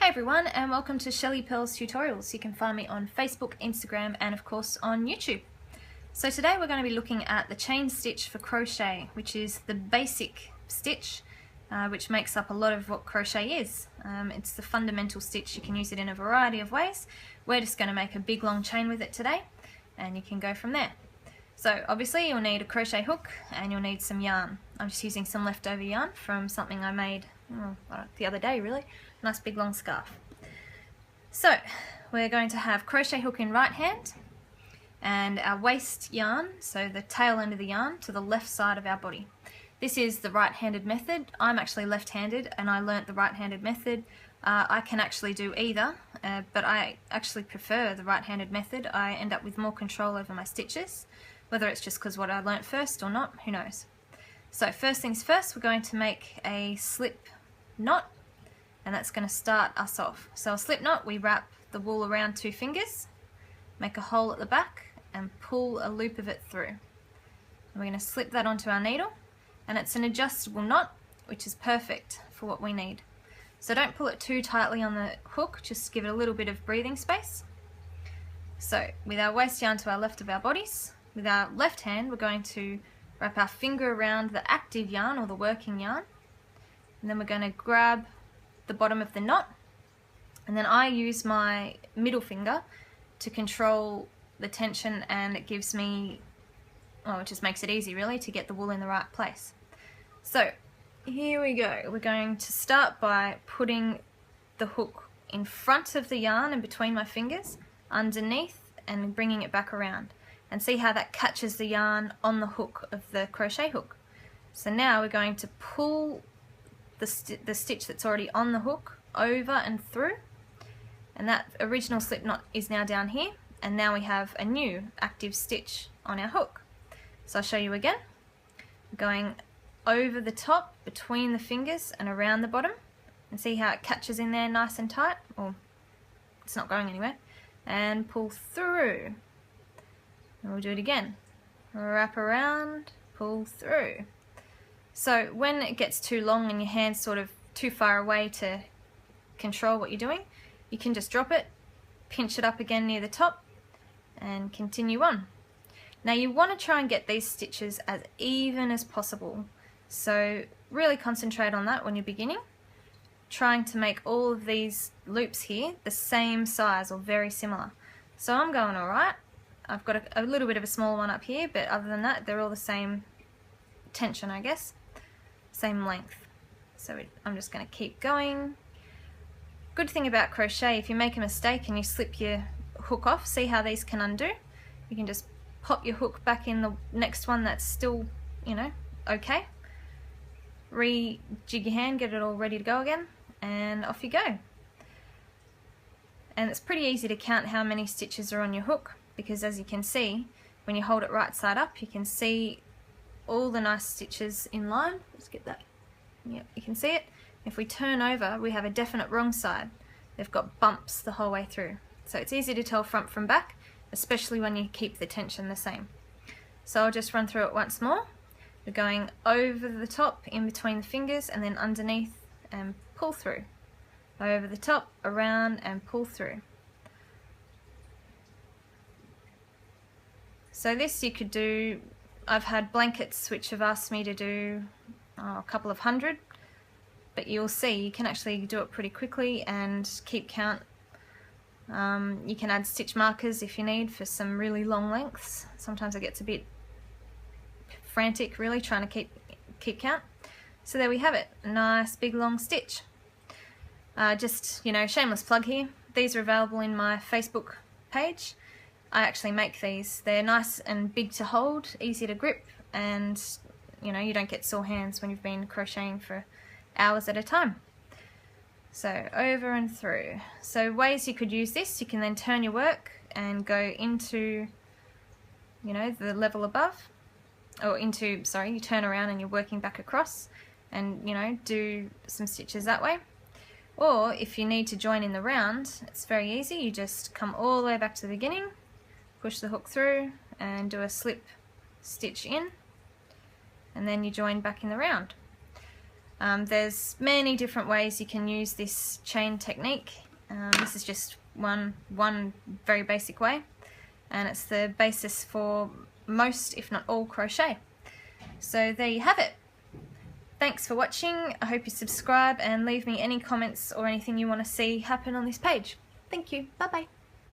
Hi everyone, and welcome to Shellypurls tutorials. You can find me on Facebook, Instagram, and of course on YouTube. So today we're going to be looking at the chain stitch for crochet, which is the basic stitch which makes up a lot of what crochet is. It's the fundamental stitch. You can use it in a variety of ways. We're just going to make a big long chain with it today, and you can go from there. So obviously you'll need a crochet hook and you'll need some yarn. I'm just using some leftover yarn from something I made the other day, really. Nice big long scarf. So we're going to have crochet hook in right hand and our waist yarn, so the tail end of the yarn, to the left side of our body. This is the right-handed method. I'm actually left-handed and I learnt the right-handed method. I can actually do either, but I actually prefer the right-handed method. I end up with more control over my stitches, whether it's just because what I learnt first or not, who knows. So first things first, we're going to make a slip knot, and that's going to start us off. So a slip knot, we wrap the wool around 2 fingers, make a hole at the back and pull a loop of it through. And we're going to slip that onto our needle, and it's an adjustable knot which is perfect for what we need. So don't pull it too tightly on the hook, just give it a little bit of breathing space. So with our waist yarn to our left of our bodies, with our left hand we're going to wrap our finger around the active yarn or the working yarn, and then we're going to grab the bottom of the knot, and then I use my middle finger to control the tension, and it gives me, well, it just makes it easy really to get the wool in the right place. So here we go. We're going to start by putting the hook in front of the yarn and between my fingers, underneath, and bringing it back around, and see how that catches the yarn on the hook of the crochet hook. So now we're going to pull the stitch that's already on the hook over and through, and that original slip knot is now down here, and now we have a new active stitch on our hook. So I'll show you again. Going over the top, between the fingers and around the bottom, and see how it catches in there nice and tight, or it's not going anywhere, and pull through. And we'll do it again. Wrap around, pull through. So when it gets too long and your hand's sort of too far away to control what you're doing, you can just drop it, pinch it up again near the top, and continue on. Now you want to try and get these stitches as even as possible, so really concentrate on that when you're beginning, trying to make all of these loops here the same size or very similar. So I'm going alright. I've got a little bit of a smaller one up here, but other than that they're all the same tension, I guess, same length. So I'm just going to keep going. Good thing about crochet, if you make a mistake and you slip your hook off, see how these can undo? You can just pop your hook back in the next one that's still, you know, okay. Re-jig your hand, get it all ready to go again, and off you go. And it's pretty easy to count how many stitches are on your hook, because as you can see, when you hold it right side up, you can see all the nice stitches in line. Let's get that. Yep, you can see it. If we turn over, we have a definite wrong side. They've got bumps the whole way through. So it's easy to tell front from back, especially when you keep the tension the same. So I'll just run through it once more. We're going over the top, in between the fingers, and then underneath and pull through. Over the top, around, and pull through. So this you could do, I've had blankets which have asked me to do a couple of hundred, but you'll see you can actually do it pretty quickly and keep count. You can add stitch markers if you need for some really long lengths. Sometimes it gets a bit frantic really trying to keep count. So there we have it, a nice big long stitch. Just, you know, shameless plug here, these are available in my Facebook page. I actually make these. They're nice and big to hold, easy to grip, and you know, you don't get sore hands when you've been crocheting for hours at a time. So over and through. So ways you could use this, you can then turn your work and go into, you know, the level above, or into, sorry, you turn around and you're working back across, and you know, do some stitches that way. Or if you need to join in the round, it's very easy. You just come all the way back to the beginning, push the hook through and do a slip stitch in, and then you join back in the round. There's many different ways you can use this chain technique. This is just one very basic way, and it's the basis for most, if not all, crochet. So there you have it. Thanks for watching. I hope you subscribe and leave me any comments or anything you want to see happen on this page. Thank you. Bye bye.